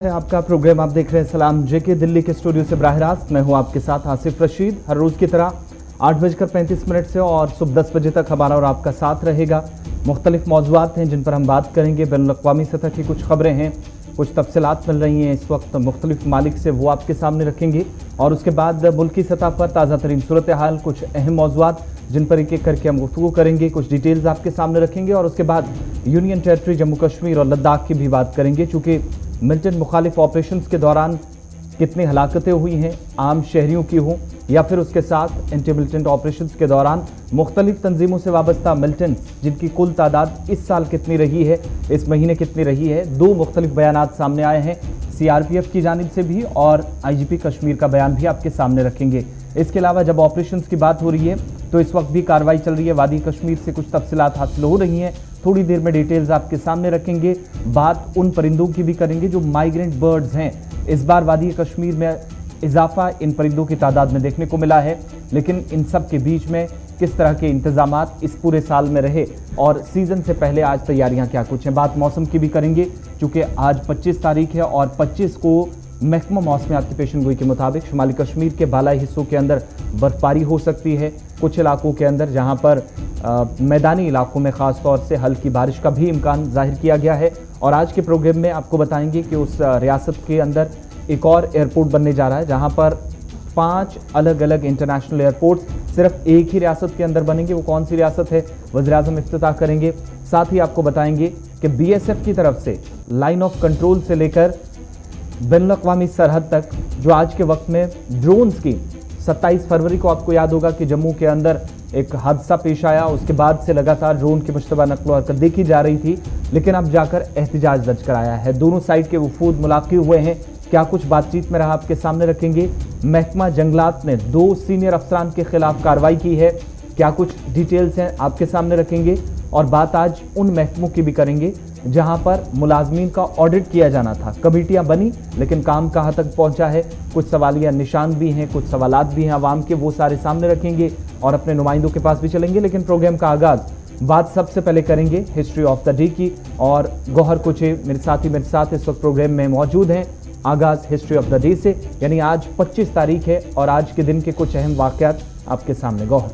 है आपका प्रोग्राम। आप देख रहे हैं सलाम जेके दिल्ली के स्टूडियो से बराह रास्त। मैं हूं आपके साथ आसिफ रशीद। हर रोज की तरह 8:35 से और सुबह 10 बजे तक हमारा और आपका साथ रहेगा। मुख्तलिफ मौज़ूआत हैं जिन पर हम बात करेंगे। बैनुल-अक़वामी सतह की कुछ खबरें हैं, कुछ तफसीलात मिल रही हैं इस वक्त मुख्तलिफ मालिक से, वो आपके सामने रखेंगे। और उसके बाद मुल्की सतह पर ताज़ा तरीन सूरत हाल, कुछ अहम मौज़ूआत जिन पर एक एक करके हम गुफ्तगू करेंगे, कुछ डिटेल्स आपके सामने रखेंगे। और उसके बाद यूनियन टेरिटरी जम्मू कश्मीर और लद्दाख की भी बात करेंगे, चूँकि मिलिटेंट मुखालिफ ऑपरेशंस के दौरान कितनी हलाकतें हुई हैं, आम शहरियों की हों या फिर उसके साथ एंटी मिलिटेंट ऑपरेशंस के दौरान मुख्तलिफ तंजीमों से वाबस्ता मिलिटेंट्स जिनकी कुल तादाद इस साल कितनी रही है, इस महीने कितनी रही है। दो मुख्तलिफ बयानात सामने आए हैं, CRPF की जानिब से भी और IGP कश्मीर का बयान भी आपके सामने रखेंगे। इसके अलावा जब ऑपरेशंस की बात हो रही है तो इस वक्त भी कार्रवाई चल रही है। वादी कश्मीर से कुछ तफसीलात हासिल हो रही हैं, थोड़ी देर में डिटेल्स आपके सामने रखेंगे। बात उन परिंदों की भी करेंगे जो माइग्रेंट बर्ड्स हैं। इस बार वादी कश्मीर में इजाफा इन परिंदों की तादाद में देखने को मिला है, लेकिन इन सब के बीच में किस तरह के इंतजामात इस पूरे साल में रहे और सीज़न से पहले आज तैयारियां क्या कुछ हैं। बात मौसम की भी करेंगे, चूँकि आज 25 तारीख है और 25 को महकमा मौसमियात की पेशन गोई के मुताबिक शुमाली कश्मीर के बालाई हिस्सों के अंदर बर्फबारी हो सकती है। कुछ इलाकों के अंदर जहां पर मैदानी इलाकों में ख़ास तौर से हल्की बारिश का भी इम्कान जाहिर किया गया है। और आज के प्रोग्राम में आपको बताएंगे कि उस रियासत के अंदर एक और एयरपोर्ट बनने जा रहा है, जहां पर 5 अलग अलग इंटरनेशनल एयरपोर्ट सिर्फ एक ही रियासत के अंदर बनेंगे। वो कौन सी रियासत है, वज़ीर-ए-आज़म इफ्तिताह करेंगे। साथ ही आपको बताएंगे कि BSF की तरफ से लाइन ऑफ कंट्रोल से लेकर बैनुल-अक़वामी सरहद तक जो आज के वक्त में ड्रोन्स की 27 फरवरी को आपको याद होगा कि जम्मू के अंदर एक हादसा पेश आया, उसके बाद से लगातार ड्रोन की मुश्तबा नक़्ल हरकत देखी जा रही थी, लेकिन अब जाकर एहतिजाज दर्ज कराया है। दोनों साइड के वफूद मुलाक़ी हुए हैं, क्या कुछ बातचीत में रहा आपके सामने रखेंगे। महकमा जंगलात ने 2 सीनियर अफसरान के खिलाफ कार्रवाई की है, क्या कुछ डिटेल्स हैं आपके सामने रखेंगे। और बात आज उन महकमों की भी करेंगे जहां पर मुलाजमीन का ऑडिट किया जाना था, कमेटियां बनी लेकिन काम कहां तक पहुंचा है। कुछ सवालिया निशान भी हैं, कुछ सवालात भी हैं आवाम के, वो सारे सामने रखेंगे और अपने नुमाइंदों के पास भी चलेंगे। लेकिन प्रोग्राम का आगाज़ बात सबसे पहले करेंगे हिस्ट्री ऑफ द डे की, और गौहर कुचे मेरे साथ इस वक्त प्रोग्राम में मौजूद हैं। आगाज़ हिस्ट्री ऑफ द डे से, यानी आज 25 तारीख है और आज के दिन के कुछ अहम वाक़यात आपके सामने। गौहर,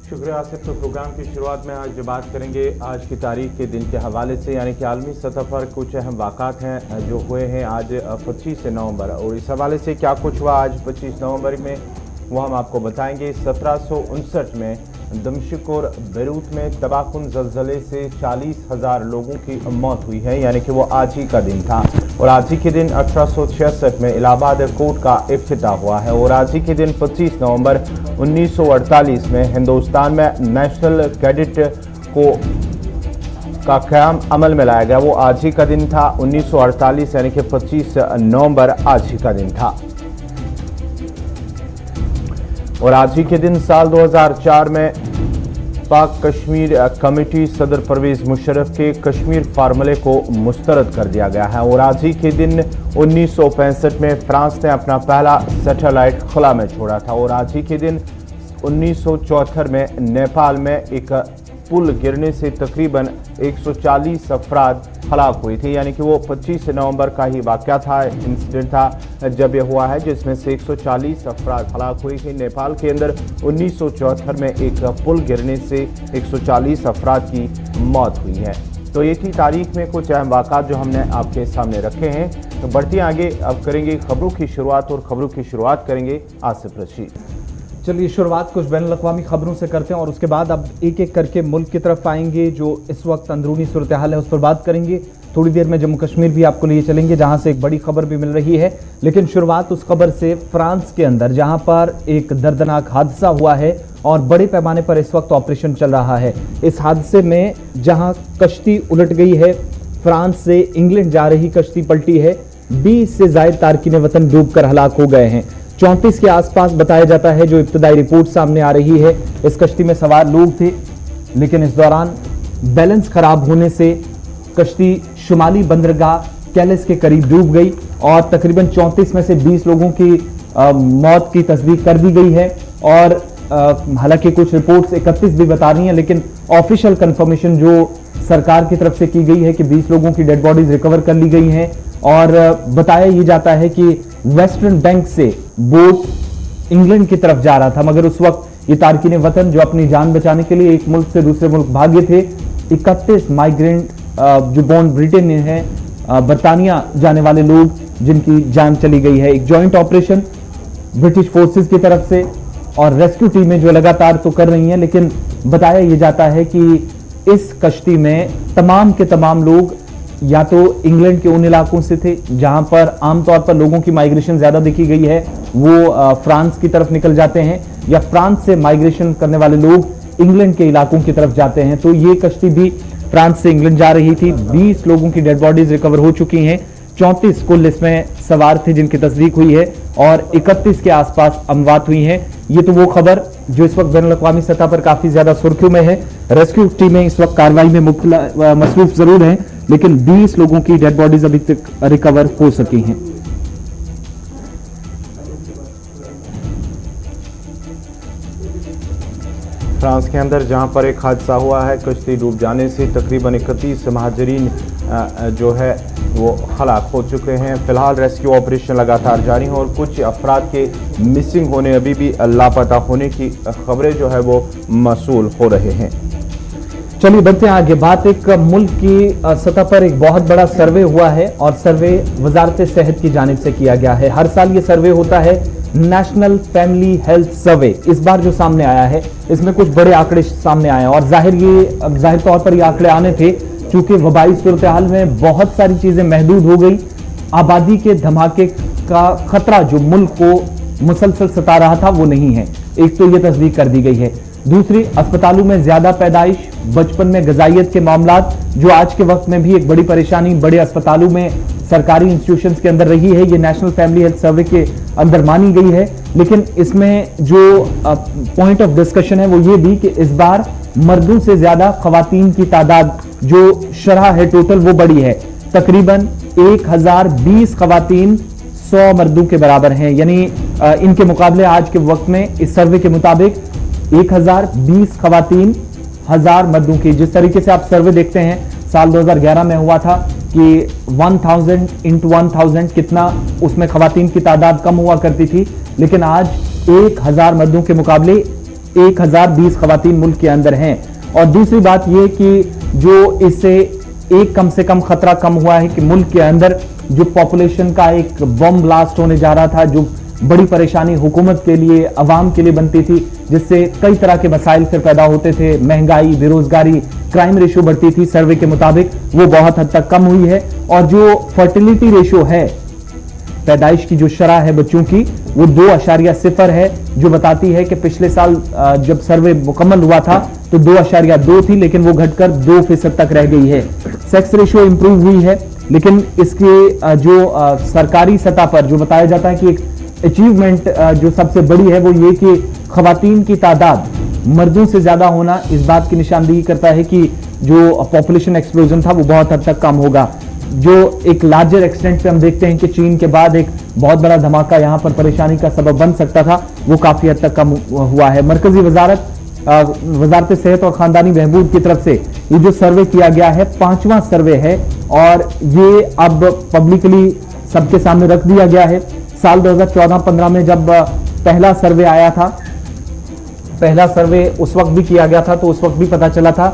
शुक्रिया आसिफ। तो प्रोग्राम की शुरुआत में आज जो बात करेंगे आज की तारीख के दिन के हवाले से, यानी कि आलमी सतह पर कुछ अहम वाक़ात हैं जो हुए हैं आज 25 नवंबर, और इस हवाले से क्या कुछ हुआ आज 25 नवंबर में वो हम आपको बताएंगे। 1759 में दमिश्क और बैरूत में तबाहकुन ज़लज़ले से 40,000 लोगों की मौत हुई है, यानी कि वो आज ही का दिन था। और आज ही के दिन 1866 में इलाहाबाद कोर्ट का इफ्तिताह हुआ है। और आज ही के दिन 25 नवंबर 1948 में हिंदुस्तान में नेशनल कैडेट का क़याम अमल में लाया गया, वो आज ही का दिन था। 1948 यानी कि 25 नवंबर आज ही का दिन था। और आज ही के दिन साल 2004 में पाक कश्मीर कमेटी सदर परवेज़ मुशर्रफ के कश्मीर फार्मूले को मुस्तरद कर दिया गया है। और आज ही के दिन 1965 में फ्रांस ने अपना पहला सैटेलाइट खुला में छोड़ा था। और आज ही के दिन 1974 में नेपाल में एक पुल गिरने से तकरीबन 140 अफराद हलाक हुए थे, यानी कि वो 25 नवंबर का ही वाक़या था, इंसिडेंट था जब यह हुआ है, जिसमें से 140 अफराद हलाक हुए थे। नेपाल के अंदर 1974 में एक पुल गिरने से 140 अफराद की मौत हुई है। तो ये थी तारीख में कुछ अहम वाक़ात जो हमने आपके सामने रखे हैं। तो बढ़ते आगे, अब करेंगे खबरों की शुरुआत, और खबरों की शुरुआत करेंगे आसिफ रशीद। चलिए शुरुआत कुछ बैनुल-अक़वामी खबरों से करते हैं और उसके बाद अब एक एक करके मुल्क की तरफ आएंगे। जो इस वक्त अंदरूनी सूरत हाल है उस पर बात करेंगे। थोड़ी देर में जम्मू कश्मीर भी आपको लिए चलेंगे, जहां से एक बड़ी खबर भी मिल रही है। लेकिन शुरुआत उस खबर से फ्रांस के अंदर, जहां पर एक दर्दनाक हादसा हुआ है और बड़े पैमाने पर इस वक्त ऑपरेशन चल रहा है। इस हादसे में जहां कश्ती उलट गई है, फ्रांस से इंग्लैंड जा रही कश्ती पलटी है, 20 से ज़ायद तारकीन वतन डूबकर हलाक हो गए हैं। 34 के आसपास बताया जाता है जो इब्तदाई रिपोर्ट सामने आ रही है। इस कश्ती में सवार लोग थे, लेकिन इस दौरान बैलेंस खराब होने से कश्ती शुमाली बंदरगाह कैलिस के करीब डूब गई और तकरीबन 34 में से 20 लोगों की मौत की तस्दीक कर दी गई है। और हालांकि कुछ रिपोर्ट्स 31 भी बता रही हैं, लेकिन ऑफिशियल कंफर्मेशन जो सरकार की तरफ से की गई है कि 20 लोगों की डेड बॉडीज रिकवर कर ली गई हैं। और बताया ये जाता है कि वेस्टर्न बैंक से बोट इंग्लैंड की तरफ जा रहा था, मगर उस वक्त ये तारकीन वतन जो अपनी जान बचाने के लिए एक मुल्क से दूसरे मुल्क भागे थे, 31 माइग्रेंट जो बॉर्न ब्रिटेन में है, बरतानिया जाने वाले लोग जिनकी जान चली गई है। एक जॉइंट ऑपरेशन ब्रिटिश फोर्सेस की तरफ से और रेस्क्यू टीमें जो लगातार तो कर रही हैं, लेकिन बताया यह जाता है कि इस कश्ती में तमाम के तमाम लोग या तो इंग्लैंड के उन इलाकों से थे जहां पर आमतौर पर लोगों की माइग्रेशन ज्यादा देखी गई है, वो फ्रांस की तरफ निकल जाते हैं, या फ्रांस से माइग्रेशन करने वाले लोग इंग्लैंड के इलाकों की तरफ जाते हैं। तो ये कश्ती भी फ्रांस से इंग्लैंड जा रही थी। 20 लोगों की डेड बॉडीज रिकवर हो चुकी हैं, 34 कुल इसमें सवार थे जिनकी तस्दीक हुई है और 31 के आसपास अमवात हुई हैं। ये तो वो खबर जो इस वक्त बैनुल-अक़वामी सतह पर काफी ज्यादा सुर्खियों में है। रेस्क्यू टीमें इस वक्त कार्रवाई में मसरूफ जरूर हैं, लेकिन 20 लोगों की डेड बॉडीज अभी तक रिकवर हो सकी हैं। फ्रांस के अंदर जहां पर एक हादसा हुआ है, कश्ती डूब जाने से तकरीबन 31 महाजरीन जो है वो हलाक हो चुके हैं। फिलहाल रेस्क्यू ऑपरेशन लगातार जारी है और कुछ अफराद के मिसिंग होने, अभी भी लापता होने की खबरें जो है वो मौसूल हो रहे हैं। चलिए बढ़ते हैं आगे। बात एक मुल्क की सतह पर एक बहुत बड़ा सर्वे हुआ है और सर्वे वजारत सेहत की जानिब से किया गया है। हर साल ये सर्वे होता है, नेशनल फैमिली हेल्थ सर्वे। इस बार जो सामने आया है इसमें कुछ बड़े आंकड़े सामने आए हैं और जाहिर तौर पर ये आंकड़े आने थे क्योंकि वबाई सूरत हाल में बहुत सारी चीजें महदूद हो गई। आबादी के धमाके का खतरा जो मुल्क को मुसलसल सता रहा था वो नहीं है, एक तो ये तस्दीक कर दी गई है। दूसरी, अस्पतालों में ज्यादा पैदाइश, बचपन में गजाइयत के मामलात जो आज के वक्त में भी एक बड़ी परेशानी बड़े अस्पतालों में सरकारी इंस्टीट्यूशंस के अंदर रही है, ये नेशनल फैमिली हेल्थ सर्वे के अंदर मानी गई है। लेकिन इसमें जो पॉइंट ऑफ डिस्कशन है वो ये भी कि इस बार मर्दों से ज्यादा खवातीन की तादाद जो शरह है टोटल वो बड़ी है। तकरीबन 1020 खवातीन 100 मर्दों के बराबर हैं, यानी इनके मुकाबले आज के वक्त में इस सर्वे के मुताबिक 1020 खवातीन 1000 मर्दों की। जिस तरीके से आप सर्वे देखते हैं साल 2011 में हुआ था कि 1000 into 1000 कितना उसमें खवातीन की तादाद कम हुआ करती थी, लेकिन आज 1000 मर्दों के मुकाबले 1020 खवातीन मुल्क के अंदर हैं। और दूसरी बात यह कि जो इससे एक कम से कम खतरा कम हुआ है कि मुल्क के अंदर जो पॉपुलेशन का एक बम ब्लास्ट होने जा रहा था, जो बड़ी परेशानी हुकूमत के लिए, अवाम के लिए बनती थी, जिससे कई तरह के मसाइल फिर पैदा होते थे, महंगाई, बेरोजगारी, क्राइम रेशो बढ़ती थी, सर्वे के मुताबिक वो बहुत हद तक कम हुई है। और जो फर्टिलिटी रेशो है, पैदाइश की जो शरह है बच्चों की, वो 2.0 है, जो बताती है कि पिछले साल जब सर्वे मुकम्मल हुआ था तो 2.2 थी, लेकिन वो घटकर 2% तक रह गई है। सेक्स रेशो इंप्रूव हुई है, लेकिन इसके जो सरकारी सतह पर जो बताया जाता है कि एक अचीवमेंट जो सबसे बड़ी है वो ये कि खवातीन की तादाद मर्दों से ज्यादा होना इस बात की निशानदेही करता है कि जो पॉपुलेशन एक्सप्लोजन था वो बहुत हद तक कम होगा। जो एक लार्जर एक्सटेंट पे हम देखते हैं कि चीन के बाद एक बहुत बड़ा धमाका यहाँ पर परेशानी का सबब बन सकता था, वो काफी हद तक कम हुआ है। मरकजी वजारत सेहत और खानदानी बहबूद की तरफ से ये जो सर्वे किया गया है 5वां सर्वे है और ये अब पब्लिकली सबके सामने रख दिया गया है। साल 2014-15 में जब पहला सर्वे आया था, पहला सर्वे उस वक्त भी किया गया था, तो उस वक्त भी पता चला था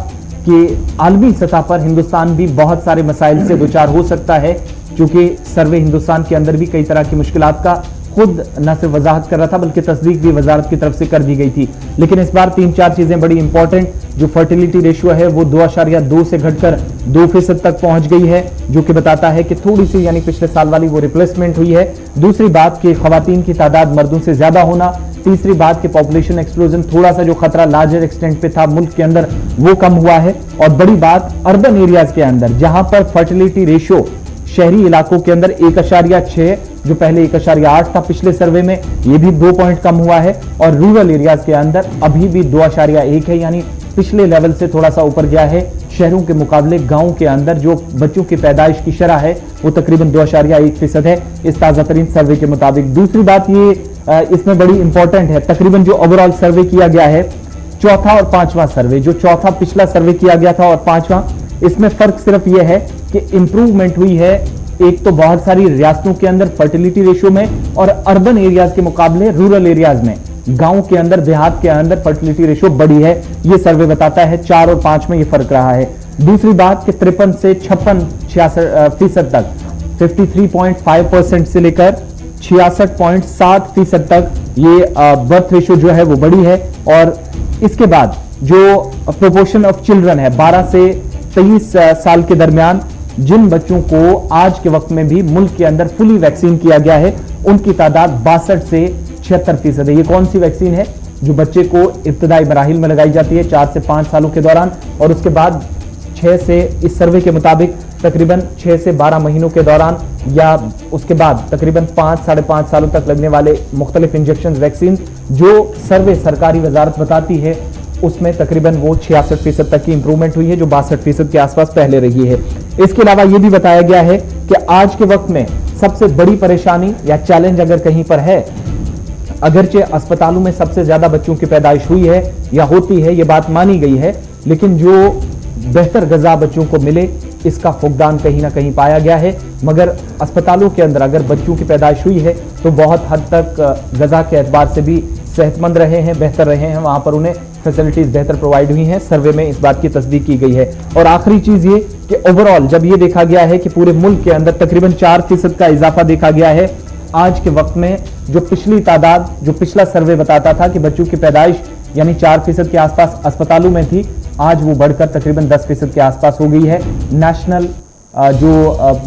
कि आलमी सतह पर हिंदुस्तान भी बहुत सारे मसाइल से दो चार हो सकता है, क्योंकि सर्वे हिंदुस्तान के अंदर भी कई तरह की मुश्किलात का खुद न सिर्फ वजाहत कर रहा था बल्कि तस्दीक भी वजारत की तरफ से कर दी गई थी। लेकिन इस बार 3-4 चीजें बड़ी इंपॉर्टेंट, जो फर्टिलिटी रेशियो है वो 2.2 से घटकर 2% तक पहुंच गई है, जो कि बताता है कि थोड़ी सी यानी पिछले साल वाली वो रिप्लेसमेंट हुई है। दूसरी बात कि खवातीन की तादाद मर्दों से ज्यादा होना। तीसरी बात कि पॉपुलेशन एक्सप्लोजन, थोड़ा सा जो खतरा लार्जर एक्सटेंट पे था मुल्क के अंदर वो कम हुआ है। और बड़ी बात अर्बन एरियाज के अंदर जहां पर फर्टिलिटी रेशियो शहरी इलाकों के अंदर 1.6 जो पहले 1.8 था पिछले सर्वे में, ये भी 2 पॉइंट कम हुआ है। और रूरल एरियाज के अंदर अभी भी 2.1 है, यानी पिछले लेवल से थोड़ा सा ऊपर गया है। शहरों के मुकाबले गांव के अंदर जो बच्चों की पैदाइश की शरह है वो तकरीबन 2.1% है इस ताजा तरीन सर्वे के मुताबिक। दूसरी बात ये इसमें बड़ी इंपॉर्टेंट है, तकरीबन जो ओवरऑल सर्वे किया गया है, चौथा और पांचवा सर्वे, जो चौथा पिछला सर्वे किया गया था और पांचवा, इसमें फर्क सिर्फ यह है कि इंप्रूवमेंट हुई है एक तो बहुत सारी रियासतों के अंदर फर्टिलिटी रेशियो में और अर्बन एरियाज के मुकाबले रूरल एरियाज में, गांव के अंदर, देहात के अंदर फर्टिलिटी रेशियो बड़ी है। यह सर्वे बताता है 4 और 5 में यह फर्क रहा है। दूसरी बात कि 53 से 56-66% तक, 53.5% से लेकर 66.7% तक ये बर्थ रेशियो जो है वो बड़ी है। और इसके बाद जो प्रोपोर्शन ऑफ चिल्ड्रन है 12 से 23 साल के दरमियान, जिन बच्चों को आज के वक्त में भी मुल्क के अंदर फुली वैक्सीन किया गया है, उनकी तादाद 62 से 76% है। ये कौन सी वैक्सीन है? जो बच्चे को इब्तदाई मराहिल में लगाई जाती है 4 से 5 सालों के दौरान, और उसके बाद 6 से, इस सर्वे के मुताबिक तकरीबन 6 से 12 महीनों के दौरान, या उसके बाद तकरीबन 5-5.5 सालों तक लगने वाले मुख्तलिफ इंजेक्शन वैक्सीन, जो सर्वे सरकारी वजारत बताती है उसमें तकरीबन वो 66% तक की इंप्रूवमेंट हुई है, जो 62% के आसपास पहले रही है। इसके अलावा यह भी बताया गया है कि आज के वक्त में सबसे बड़ी परेशानी या चैलेंज अगर कहीं पर है, अगरचे अस्पतालों में सबसे ज्यादा बच्चों की पैदाइश हुई है या होती है, यह बात मानी गई है, लेकिन जो बेहतर ग़िज़ा बच्चों को मिले, इसका फुकदान कहीं ना कहीं पाया गया है। मगर अस्पतालों के अंदर अगर बच्चों की पैदाइश हुई है तो बहुत हद तक ग़िज़ा के एतबार से भी सेहतमंद रहे हैं, बेहतर रहे हैं, वहां पर उन्हें फैसिलिटीज बेहतर प्रोवाइड हुई हैं। सर्वे में इस बात की तस्दीक की गई है। और आखिरी चीज ये कि ओवरऑल जब ये देखा गया है कि पूरे मुल्क के अंदर तकरीबन 4% का इजाफा देखा गया है आज के वक्त में, जो पिछली तादाद, जो पिछला सर्वे बताता था कि बच्चों की पैदाइश यानी 4% के आसपास अस्पतालों में थी, आज वो बढ़कर तकरीबन 10% के आसपास हो गई है। नेशनल जो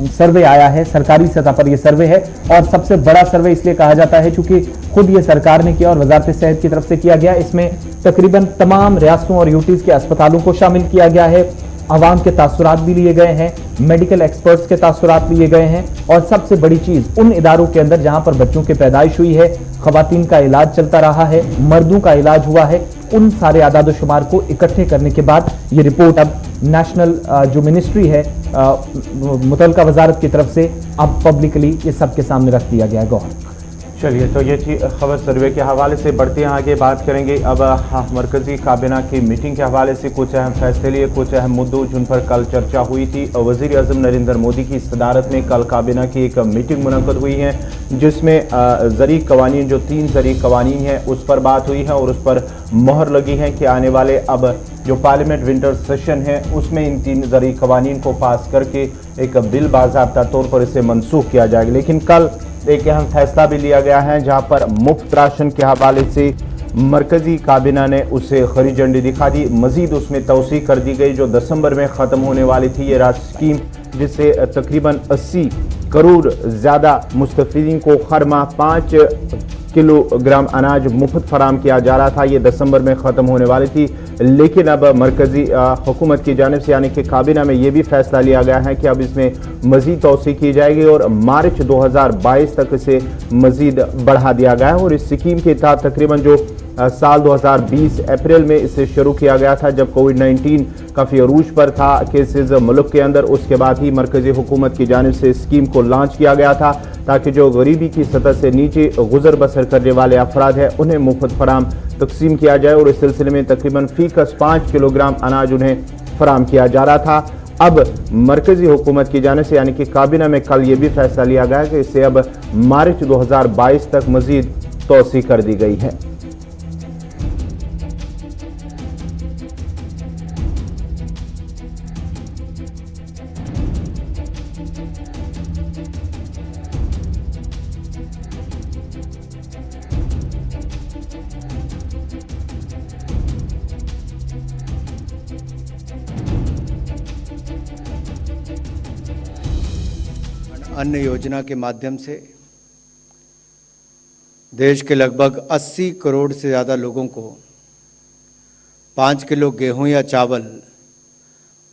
सर्वे आया है, सरकारी सतह पर यह सर्वे है, और सबसे बड़ा सर्वे इसलिए कहा जाता है क्योंकि खुद ये सरकार ने किया और वजारत सेहत की तरफ से किया गया। इसमें तकरीबन तमाम रियासतों और यूटीज के अस्पतालों को शामिल किया गया है, आवाम के तासुरात भी लिए गए हैं, मेडिकल एक्सपर्ट्स के तासुरात लिए गए हैं, और सबसे बड़ी चीज उन इदारों के अंदर जहां पर बच्चों की पैदाइश हुई है, खवातीन का इलाज चलता रहा है, मर्दों का इलाज हुआ है, उन सारे आदाद शुमार को इकट्ठे करने के बाद ये रिपोर्ट अब नेशनल जो मिनिस्ट्री है मुतल्लिका वजारत की तरफ से अब पब्लिकली ये सबके सामने रख दिया गया है। गौहर, चलिए, तो ये थी खबर सर्वे के हवाले से। बढ़ते हैं आगे, बात करेंगे अब मरकजी काबीना की मीटिंग के हवाले से। कुछ अहम फैसले लिए, कुछ अहम मुद्दों जिन पर कल चर्चा हुई थी। वज़ीर आज़म नरेंद्र मोदी की सदारत में कल काबीना की एक मीटिंग मुनक़्क़द हुई है, जिसमें ज़री कवानीन, जो 3 ज़री कवानीन हैं, उस पर बात हुई है और उस पर मोहर लगी है कि आने वाले अब जो पार्लियामेंट विंटर सेशन है उसमें इन 3 ज़री कवानीन को पास करके एक बिल बाज़ाब्ता तौर पर इसे मनसूख किया जाएगा। लेकिन कल एक अहम फैसला भी लिया गया है, जहां पर मुफ्त राशन के हवाले से मरकजी काबीना ने उसे हरी झंडी दिखा दी। मजीद उसमें तोसी कर दी गई, जो दिसंबर में ख़त्म होने वाली थी ये राशन स्कीम, जिससे तकरीबन 80 करोड़ ज़्यादा मुस्तफ़ीदीन को हर माह 5 किलोग्राम अनाज मुफ्त फराम किया जा रहा था। ये दिसंबर में ख़त्म होने वाली थी, लेकिन अब मरकजी हुकूमत की जानिब से यानी कि काबीना में ये भी फैसला लिया गया है कि अब इसमें मज़ीद तोसी की जाएगी और मार्च 2022 तक इसे मज़ीद बढ़ा दिया गया है। और इस स्कीम के तहत तकरीबन जो साल 2020 अप्रैल में इसे शुरू किया गया था, जब कोविड-19 काफ़ी अरूज पर था केसेस मुल्क के अंदर, उसके बाद ही मरकजी हुकूमत की जानिब से स्कीम को लॉन्च किया गया था, ताकि जो गरीबी की सतह से नीचे गुजर बसर करने वाले अफराद हैं उन्हें मुफ्त फराम तकसीम किया जाए। और इस सिलसिले में तकरीबन फ़ीकस 5 किलोग्राम अनाज उन्हें फराम किया जा रहा था। अब मरकजी हुकूमत की जानिब से यानी कि काबीना में कल ये भी फैसला लिया गया कि इसे अब मार्च 2022 तक मज़ीद तोसी कर दी गई है। अन्न योजना के माध्यम से देश के लगभग 80 करोड़ से ज़्यादा लोगों को 5 किलो गेहूं या चावल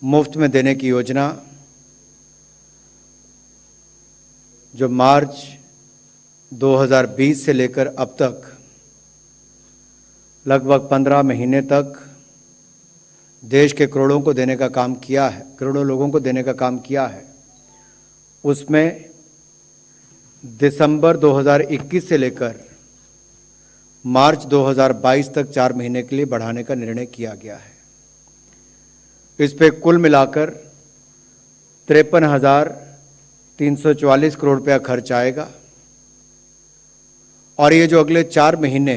मुफ्त में देने की योजना, जो मार्च 2020 से लेकर अब तक लगभग 15 महीने तक देश के करोड़ों को देने का काम किया है, करोड़ों लोगों को देने का काम किया है, उसमें दिसंबर 2021 से लेकर मार्च 2022 तक 4 महीने के लिए बढ़ाने का निर्णय किया गया है। इस पे कुल मिलाकर 344 करोड़ रुपया खर्च आएगा और ये जो अगले 4 महीने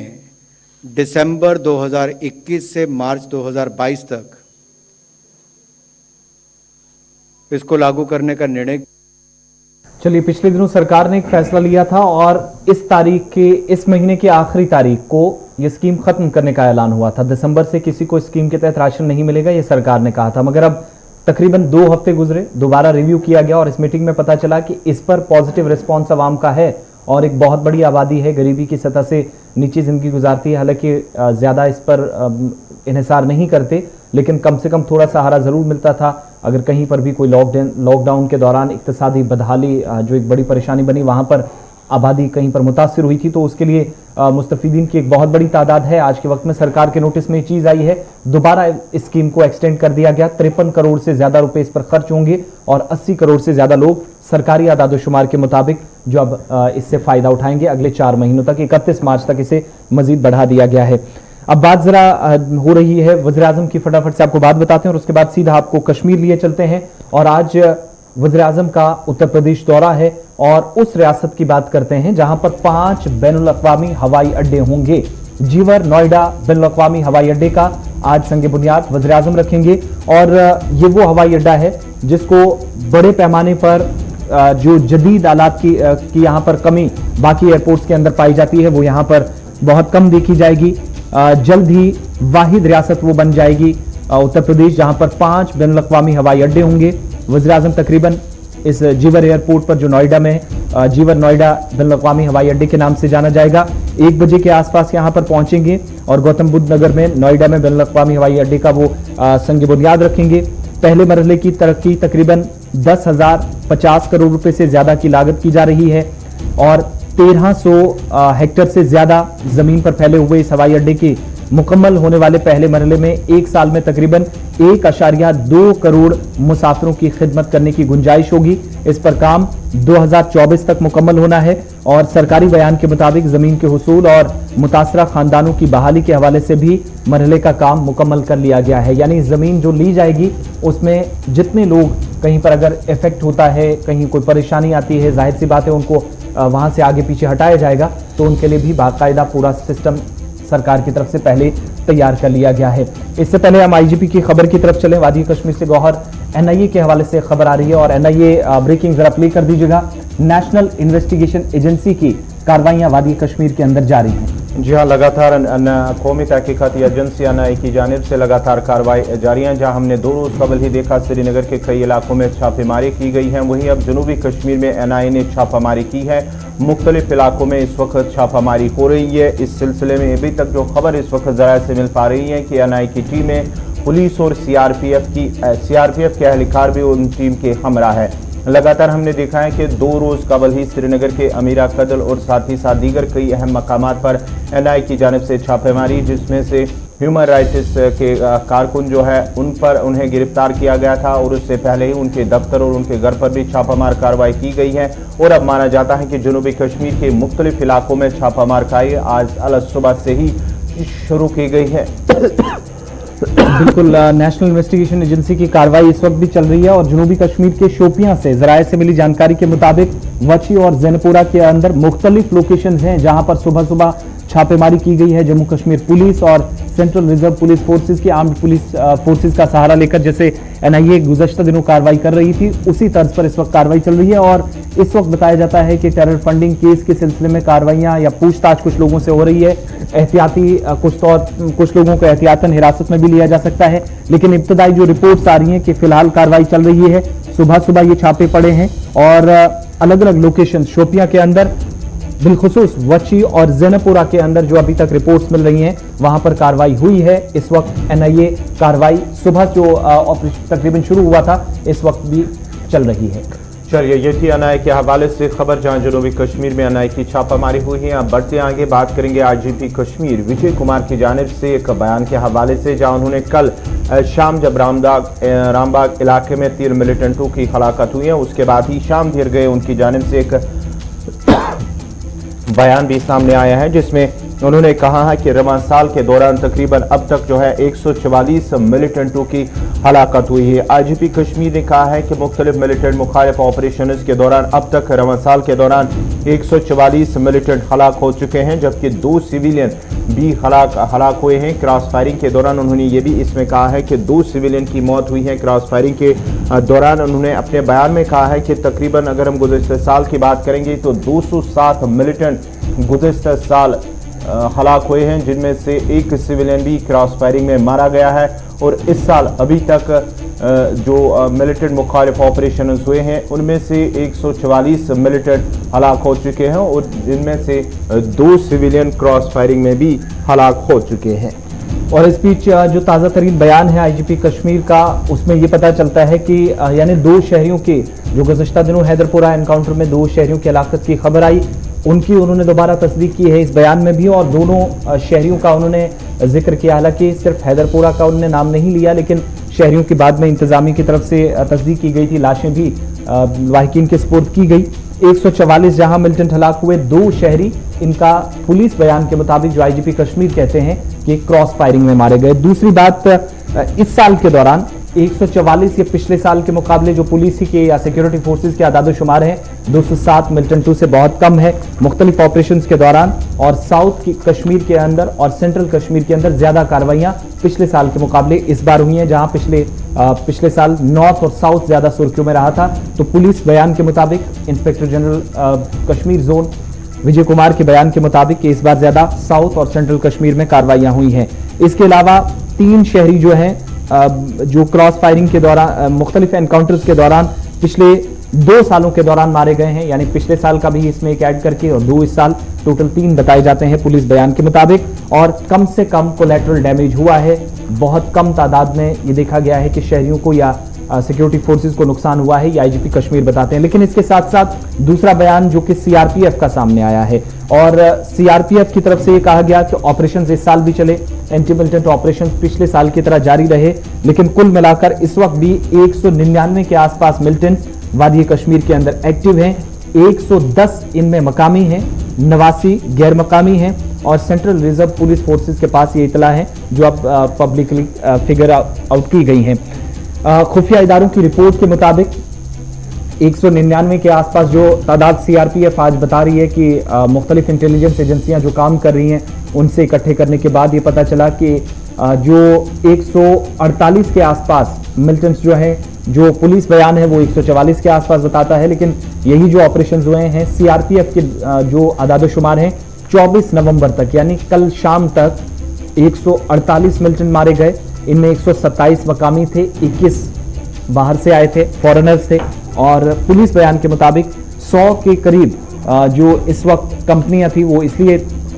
दिसंबर 2021 से मार्च 2022 तक इसको लागू करने का निर्णय। चलिए, पिछले दिनों सरकार ने एक फैसला लिया था और इस महीने की आखिरी तारीख को यह स्कीम खत्म करने का ऐलान हुआ था। दिसंबर से किसी को स्कीम के तहत राशन नहीं मिलेगा, यह सरकार ने कहा था। मगर अब तकरीबन 2 हफ्ते गुजरे, दोबारा रिव्यू किया गया और इस मीटिंग में पता चला कि इस पर पॉजिटिव रिस्पॉन्स आवाम का है और एक बहुत बड़ी आबादी है, गरीबी की सतह से नीची जिंदगी गुजारती है। हालांकि ज्यादा इस पर इन्हिसार नहीं करते, लेकिन कम से कम थोड़ा सहारा जरूर मिलता था। अगर कहीं पर भी कोई लॉकडाउन के दौरान इक्तिसादी बदहाली जो एक बड़ी परेशानी बनी, वहां पर आबादी कहीं पर मुतासिर हुई थी, तो उसके लिए मुस्तफीदीन की एक बहुत बड़ी तादाद है। आज के वक्त में सरकार के नोटिस में ये चीज आई है, दोबारा इस स्कीम को एक्सटेंड कर दिया गया। 53 करोड़ से ज्यादा रुपए इस पर खर्च होंगे और 80 करोड़ से ज्यादा लोग सरकारी आदादोशुमार के मुताबिक जो अब इससे फायदा उठाएंगे। अगले 4 महीनों तक 31 मार्च तक इसे मजीद बढ़ा दिया गया है। अब बात जरा हो रही है वज़ीर-ए-आज़म की, फटाफट से आपको बात बताते हैं और उसके बाद सीधा आपको कश्मीर लिए चलते हैं। और आज वज़ीर-ए-आज़म का उत्तर प्रदेश दौरा है और उस रियासत की बात करते हैं जहां पर 5 बैनुल-अक़वामी हवाई अड्डे होंगे। जीवर नोएडा बैनुल-अक़वामी हवाई अड्डे का आज संग बुनियाद वज़ीर-ए-आज़म रखेंगे और ये वो हवाई अड्डा है जिसको बड़े पैमाने पर जो जदीद आलात की यहाँ पर कमी बाकी एयरपोर्ट्स के अंदर पाई जाती है, वो यहाँ पर बहुत कम देखी जाएगी। जल्द ही वाहिद रियासत वो बन जाएगी उत्तर प्रदेश, जहां पर 5 बैनुल-अक़वामी हवाई अड्डे होंगे। वज़ीर-ए-आज़म तकरीबन इस जीवर एयरपोर्ट पर जो नोएडा में जीवर नोएडा बैनुल-अक़वामी हवाई अड्डे के नाम से जाना जाएगा, 1 बजे के आसपास यहां पर पहुंचेंगे और गौतम बुद्ध नगर में नोएडा में बैनुल-अक़वामी हवाई अड्डे का वो संग बुनियाद रखेंगे। पहले मरहले की तरक्की तकरीबन 10,050 करोड़ रुपए से ज्यादा की लागत की जा रही है और 1300 हेक्टेयर से ज्यादा जमीन पर फैले हुए इस हवाई अड्डे के मुकम्मल होने वाले पहले मरहले में 1 साल में तकरीबन 1.2 करोड़ मुसाफिरों की खिदमत करने की गुंजाइश होगी। इस पर काम 2024 तक मुकम्मल होना है और सरकारी बयान के मुताबिक जमीन के हुसूल और मुतासरा खानदानों की बहाली के हवाले से भी मरहले का काम मुकम्मल कर लिया गया है। यानी जमीन जो ली जाएगी उसमें जितने लोग कहीं पर अगर इफेक्ट होता है, कहीं कोई परेशानी आती है, जाहिर सी बात है उनको वहां से आगे पीछे हटाया जाएगा, तो उनके लिए भी बाकायदा पूरा सिस्टम सरकार की तरफ से पहले तैयार कर लिया गया है। इससे पहले हम आईजीपी की खबर की तरफ चलें। वादी कश्मीर से गौहर एनआईए के हवाले से खबर आ रही है और एनआईए ब्रेकिंग जरा प्ले कर दीजिएगा। नेशनल इन्वेस्टिगेशन एजेंसी की कार्रवाइयां वादी कश्मीर के अंदर जारी हैं। जी हाँ, लगातार कौमी तहकीकाती एजेंसी एनआईए की जानिब से लगातार कार्रवाई जारी है। जहाँ हमने 2 रोज कबल ही देखा श्रीनगर के कई इलाकों में छापेमारी की गई है, वहीं अब जनूबी कश्मीर में एनआईए ने छापामारी की है। मुख्तलिफ इलाकों में इस वक्त छापामारी हो रही है। इस सिलसिले में अभी तक जो खबर इस वक्त ज़राए से मिल पा रही है कि एनआईए की टीमें पुलिस और सीआरपीएफ के एहलकार भी उन टीम के हमरा है। लगातार हमने देखा है कि 2 रोज कबल ही श्रीनगर के अमीरा कदल और साथ ही साथ दीगर कई अहम मकामात पर एनआईए की जानिब से छापेमारी, जिसमें से ह्यूमन राइट्स के कारकुन जो है उन्हें गिरफ्तार किया गया था और उससे पहले ही उनके दफ्तर और उनके घर पर भी छापामार कार्रवाई की गई है। और अब माना जाता है कि जनूबी कश्मीर के मुख्तलिफ इलाकों में छापामार कार्रवाई आज अलग सुबह से ही शुरू की गई है। बिल्कुल, नेशनल इन्वेस्टिगेशन एजेंसी की कार्रवाई इस वक्त भी चल रही है और जनूबी कश्मीर के शोपियां से ज़राए से मिली जानकारी के मुताबिक वची और जैनपुरा के अंदर मुख्तलिफ लोकेशंस हैं जहां पर सुबह सुबह छापेमारी की गई है। जम्मू कश्मीर पुलिस और सेंट्रल रिजर्व पुलिस फोर्सेस की आर्म्ड पुलिस फोर्सेस का सहारा लेकर जैसे एनआईए गुज़श्ता दिनों कार्रवाई कर रही थी, उसी तर्ज पर इस वक्त कार्रवाई चल रही है। और इस वक्त बताया जाता है कि टेरर फंडिंग केस के सिलसिले में कार्रवाइयां या पूछताछ कुछ लोगों से हो रही है। एहतियाती कुछ लोगों को एहतियातन हिरासत में भी लिया जा सकता है, लेकिन इब्तदाई जो रिपोर्ट्स आ रही हैं कि फिलहाल कार्रवाई चल रही है। सुबह सुबह ये छापे पड़े हैं और अलग अलग लोकेशन शोपियां के अंदर, बिलखुसूस वची और जैनपुरा के अंदर जो अभी तक रिपोर्ट्स मिल रही हैं वहां पर कार्रवाई हुई है। इस वक्त एनआईए कार्रवाई सुबह जो ऑपरेशन तकरीबन शुरू हुआ था इस वक्त भी चल रही है। चलिए, ये थी एनआईए के हवाले से खबर जहां जनूबी कश्मीर में एनआईए की छापामारी हुई है। अब बढ़ते आगे बात करेंगे आईजीपी कश्मीर विजय कुमार की जानिब से एक बयान के हवाले से, जहां उन्होंने कल शाम जब रामबाग इलाके में 3 मिलिटेंटों की हलाकत हुई है उसके बाद ही शाम देर गए उनकी जानिब से एक बयान भी सामने आया है, जिसमें उन्होंने कहा है कि रवां साल के दौरान तकरीबन अब तक जो है 144 मिलिटेंटों की हलाकत हुई है। IGP कश्मीर ने कहा है कि मुख्तलिफ मिलिटेंट मुखालिफ ऑपरेशन के दौरान अब तक रवां साल के दौरान 144 मिलिटेंट हलाक हो चुके हैं, जबकि 2 सिविलियन भी हलाक हुए हैं। क्रॉस फायरिंग के दौरान उन्होंने ये भी इसमें कहा है कि 2 सिविलियन की मौत हुई है। क्रॉस फायरिंग के दौरान उन्होंने अपने बयान में कहा है कि तकरीबन अगर हम गुज़श्ते साल की बात करेंगे तो 207 मिलिटेंट गुज़श्ते साल हलाक हुए हैं, जिनमें से 1 सिविलियन भी क्रॉस फायरिंग में मारा गया है। और इस साल अभी तक जो मिलिटेंट मुखालिफ ऑपरेशन हुए हैं उनमें से 144 मिलिटेंट हलाक हो चुके हैं और जिनमें से 2 सिविलियन क्रॉस फायरिंग में भी हलाक हो चुके हैं। और इस बीच जो ताज़ा तरीन बयान है IGP कश्मीर का, उसमें ये पता चलता है कि यानी 2 शहरियों की जो गुज़श्ता दिनों हैदरपुरा एनकाउंटर में 2 शहरियों की हलाकत की खबर आई, उनकी उन्होंने दोबारा तस्दीक की है इस बयान में भी। और दोनों शहरियों का उन्होंने जिक्र किया, हालांकि सिर्फ हैदरपुरा का उन्होंने नाम नहीं लिया, लेकिन शहरियों की बाद में इंतजामी की तरफ से तस्दीक की गई थी। लाशें भी वाहिकीन के सुपुर्द की गई। 144 जहां मिलिटेंट हलाक हुए, 2 शहरी इनका पुलिस बयान के मुताबिक जो IGP कश्मीर कहते हैं कि क्रॉस फायरिंग में मारे गए। दूसरी बात, इस साल के दौरान 144 ये पिछले साल के मुकाबले जो पुलिस के या सिक्योरिटी फोर्सेस के आदादोशुमार हैं 207 मिलिटेंट 2 से बहुत कम है मुख्तलिफ ऑपरेशंस के दौरान। और साउथ की कश्मीर के अंदर और सेंट्रल कश्मीर के अंदर ज्यादा कार्रवाइयां पिछले साल के मुकाबले इस बार हुई हैं, जहां पिछले साल नॉर्थ और साउथ ज्यादा सुर्खियों में रहा था। तो पुलिस बयान के मुताबिक inspector general Kashmir zone Vijay Kumar के बयान के मुताबिक कि इस बार ज्यादा साउथ और सेंट्रल कश्मीर में कार्रवाइयां हुई हैं। इसके अलावा 3 शहरी जो हैं जो क्रॉस फायरिंग के दौरान मुख्तलिफ एनकाउंटर्स के दौरान पिछले 2 सालों के दौरान मारे गए हैं, यानी पिछले साल का भी इसमें एक ऐड करके और 2 इस साल, टोटल 3 बताए जाते हैं पुलिस बयान के मुताबिक। और कम से कम कोलैटरल डैमेज हुआ है, बहुत कम तादाद में ये देखा गया है कि शहरियों को या सिक्योरिटी फोर्सेस को नुकसान हुआ है, ये IGP कश्मीर बताते हैं। लेकिन इसके साथ साथ दूसरा बयान जो कि CRPF का सामने आया है, और CRPF की तरफ से ये कहा गया कि ऑपरेशंस इस साल भी चले, एंटी मिलिटेंट ऑपरेशंस पिछले साल की तरह जारी रहे, लेकिन कुल मिलाकर इस वक्त भी 199 के आसपास मिलिटेंट्स वादी कश्मीर के अंदर एक्टिव हैं। 110 इनमें मकामी हैं, 89 गैर मकामी हैं। और सेंट्रल रिजर्व पुलिस फोर्सेस के पास ये इतला है जो अब पब्लिकली फिगर आउट की गई हैं। खुफिया इदारों की रिपोर्ट के मुताबिक 199 के आसपास जो तादाद CRPF आज बता रही है कि मुख्तलिफ इंटेलिजेंस एजेंसियां जो काम कर रही हैं उनसे इकट्ठे करने के बाद ये पता चला कि जो 148 के आसपास मिलिटेंट्स जो हैं, जो पुलिस बयान है वो 144 के आसपास बताता है, लेकिन यही जो ऑपरेशन हुए हैं CRPF के जो आदादोशुमार हैं 24 नवंबर तक यानी कल शाम तक 148 मिलिटेंट मारे गए। इनमें 127 मकामी थे, 21 बाहर से आए थे, फॉरेनर्स थे। और पुलिस बयान के मुताबिक 100 के करीब जो इस वक्त कंपनियां थी वो इसलिए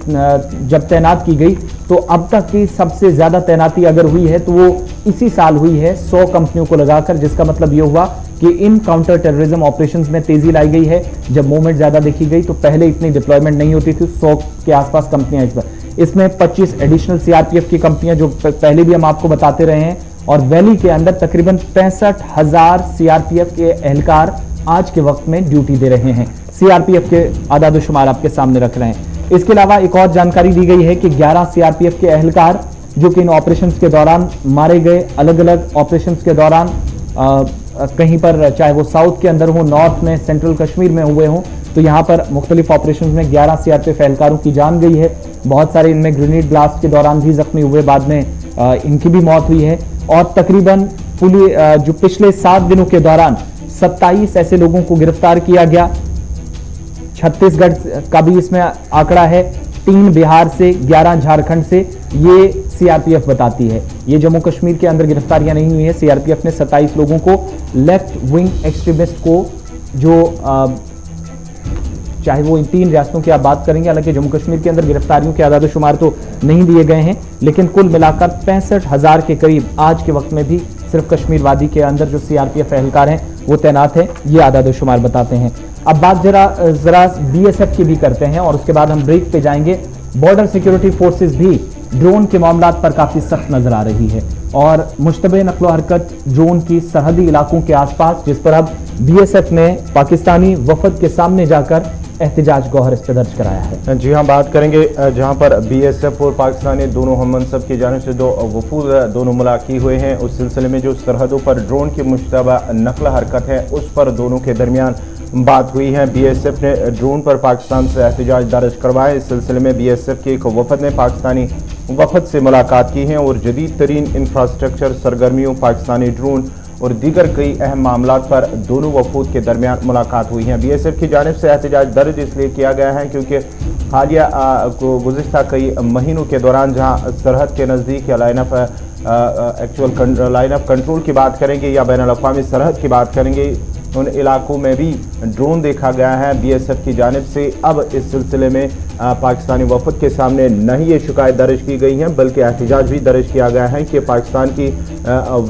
जब तैनात की गई तो अब तक की सबसे ज्यादा तैनाती अगर हुई है तो वो इसी साल हुई है 100 कंपनियों को लगाकर, जिसका मतलब ये हुआ कि इन काउंटर टेररिज्म ऑपरेशंस में तेजी लाई गई है। जब मूवमेंट ज्यादा देखी गई तो पहले इतनी डिप्लॉयमेंट नहीं होती थी। 100 के आसपास कंपनियां इस बार, इसमें 25 एडिशनल CRPF की कंपनियां जो पहले भी हम आपको बताते रहे हैं, और वैली के अंदर तकरीबन 65,000 CRPF के एहलकार आज के वक्त में ड्यूटी दे रहे हैं। CRPF के आदादोशुमार आपके सामने रख रहे हैं। इसके अलावा एक और जानकारी दी गई है कि 11 CRPF के एहलकार जो कि इन ऑपरेशंस के दौरान मारे गए, अलग अलग ऑपरेशंस के दौरान कहीं पर चाहे वो साउथ के अंदर हो, नॉर्थ में, सेंट्रल कश्मीर में हुए हों, तो यहाँ पर मुख्तलिफ ऑपरेशंस में 11 CRPF एहलकारों की जान गई है। बहुत सारे इनमें ग्रेनेड ब्लास्ट के दौरान भी जख्मी हुए, बाद में इनकी भी मौत हुई है। और तकरीबन जो पिछले 7 दिनों के दौरान 27 ऐसे लोगों को गिरफ्तार किया गया। छत्तीसगढ़ का भी इसमें आंकड़ा है, 3 बिहार से, 11 झारखंड से, ये CRPF बताती है। ये जम्मू कश्मीर के अंदर गिरफ्तारियां नहीं हुई है। CRPF ने 27 लोगों को, लेफ्ट विंग एक्सट्रीमिस्ट को, जो चाहे वो इन 3 रियासतों की आप बात करेंगे, हालांकि जम्मू कश्मीर के अंदर गिरफ्तारियों के आदादोशुमार तो नहीं दिए गए हैं, लेकिन कुल मिलाकर 65,000 के करीब आज के वक्त में भी सिर्फ कश्मीर वादी के अंदर जो CRPF एहलकार हैं वो तैनात है, ये आदादोशुमार बताते हैं। अब बात जरा BSF की भी करते हैं और उसके बाद हम ब्रेक पे जाएंगे। बॉर्डर सिक्योरिटी फोर्सेस भी ड्रोन के मामलात पर काफी सख्त नजर आ रही है और मुश्तबे नकलो हरकत ड्रोन की सरहदी इलाकों के आसपास, जिस पर अब BSF ने पाकिस्तानी वफद के सामने जाकर एहतिजाज गौहर इस पर दर्ज कराया है। जी हाँ, बात करेंगे जहां पर बीएसएफ और पाकिस्तानी दोनों हम मनसब की जानिब से दो वफूद दोनों मुलाकी हुए हैं। उस सिलसिले में जो सरहदों पर ड्रोन की मुश्तबा नकल हरकत है उस पर दोनों के दरमियान बात हुई है। बीएसएफ ने ड्रोन पर पाकिस्तान से एहतिजाज दर्ज करवाया। इस सिलसिले में बीएसएफ के एक वफद ने पाकिस्तानी वफद से मुलाकात की है और जदीद तरीन इंफ्रास्ट्रक्चर सरगर्मियों, पाकिस्तानी ड्रोन और दीगर कई अहम मामलों पर दोनों वफूद के दरमियान मुलाकात हुई है। बीएसएफ की जानिब से एहतिजाज दर्ज इसलिए किया गया है क्योंकि हालिया गुज़िश्ता कई महीनों के दौरान जहां सरहद के नज़दीक या लाइन ऑफ कंट्रोल की बात करेंगे या बैनुल अक़वामी सरहद की बात करेंगे, उन इलाकों में भी ड्रोन देखा गया है। बीएसएफ की जानिब से अब इस सिलसिले में पाकिस्तानी वफद के सामने न ही ये शिकायत दर्ज की गई है बल्कि एहतिजाज भी दर्ज किया गया है कि पाकिस्तान की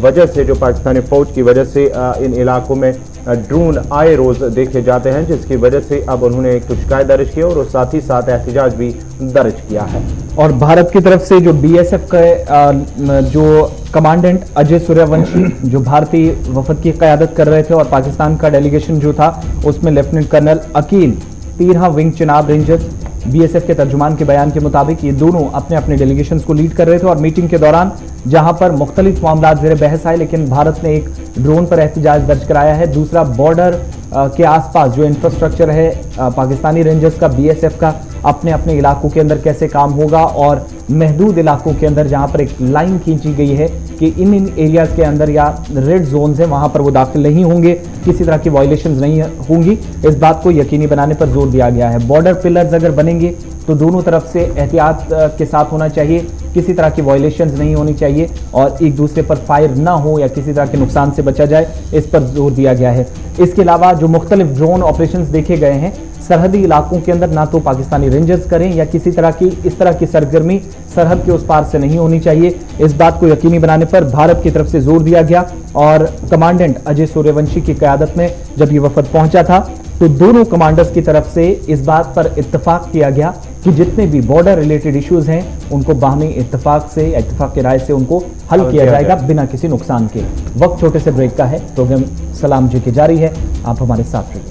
वजह से, जो पाकिस्तानी फ़ौज की वजह से इन इलाकों में ड्रोन आए रोज़ देखे जाते हैं, जिसकी वजह से अब उन्होंने एक तो शिकायत दर्ज की और साथ ही साथ एहतिजाज भी दर्ज किया है। और भारत की तरफ से जो बीएसएफ के जो कमांडेंट अजय सूर्यवंशी जो भारतीय वफद की क़यादत कर रहे थे और पाकिस्तान का डेलीगेशन जो था उसमें lieutenant colonel Aqeel 13 wing Chenab rangers, BSF के तर्जुमान के बयान के मुताबिक ये दोनों अपने अपने डेलीगेशंस को लीड कर रहे थे और मीटिंग के दौरान जहां पर मुख्तलिफ मामला ज़ेर बहस आए, लेकिन भारत ने एक ड्रोन पर एहतिजाज दर्ज कराया है। दूसरा, बॉर्डर के आसपास जो इंफ्रास्ट्रक्चर है पाकिस्तानी रेंजर्स का, बीएसएफ का, अपने अपने इलाकों के अंदर कैसे काम होगा और महदूद इलाकों के अंदर जहां पर एक लाइन खींची गई है कि इन एरियाज के अंदर या रेड जोन्स हैं वहां पर वो दाखिल नहीं होंगे, किसी तरह की वायलेशंस नहीं होंगी, इस बात को यकीनी बनाने पर जोर दिया गया है। बॉर्डर पिलर्स अगर बनेंगे तो दोनों तरफ से एहतियात के साथ होना चाहिए, किसी तरह की वायलेशंस नहीं होनी चाहिए और एक दूसरे पर फायर ना हो या किसी तरह के नुकसान से बचा जाए, इस पर जोर दिया गया है। इसके अलावा जो मुख्तलिफ ड्रोन ऑपरेशंस देखे गए हैं सरहदी इलाकों के अंदर, ना तो पाकिस्तानी रेंजर्स करें या किसी तरह की इस तरह की सरगर्मी सरहद के उस पार से नहीं होनी चाहिए, इस बात को यकीनी बनाने पर भारत की तरफ से जोर दिया गया। और कमांडेंट अजय सूर्यवंशी की क़यादत में जब ये वफद पहुंचा था तो दोनों कमांडर्स की तरफ से इस बात पर इत्तफाक किया गया कि जितने भी बॉर्डर रिलेटेड इश्यूज हैं उनको बाहमी इत्तफाक से, इत्तफाक की राय से उनको हल किया जाएगा बिना किसी नुकसान के। वक्त छोटे से ब्रेक का है, प्रोग्राम सलाम जी की जारी है, आप हमारे साथ रहिए।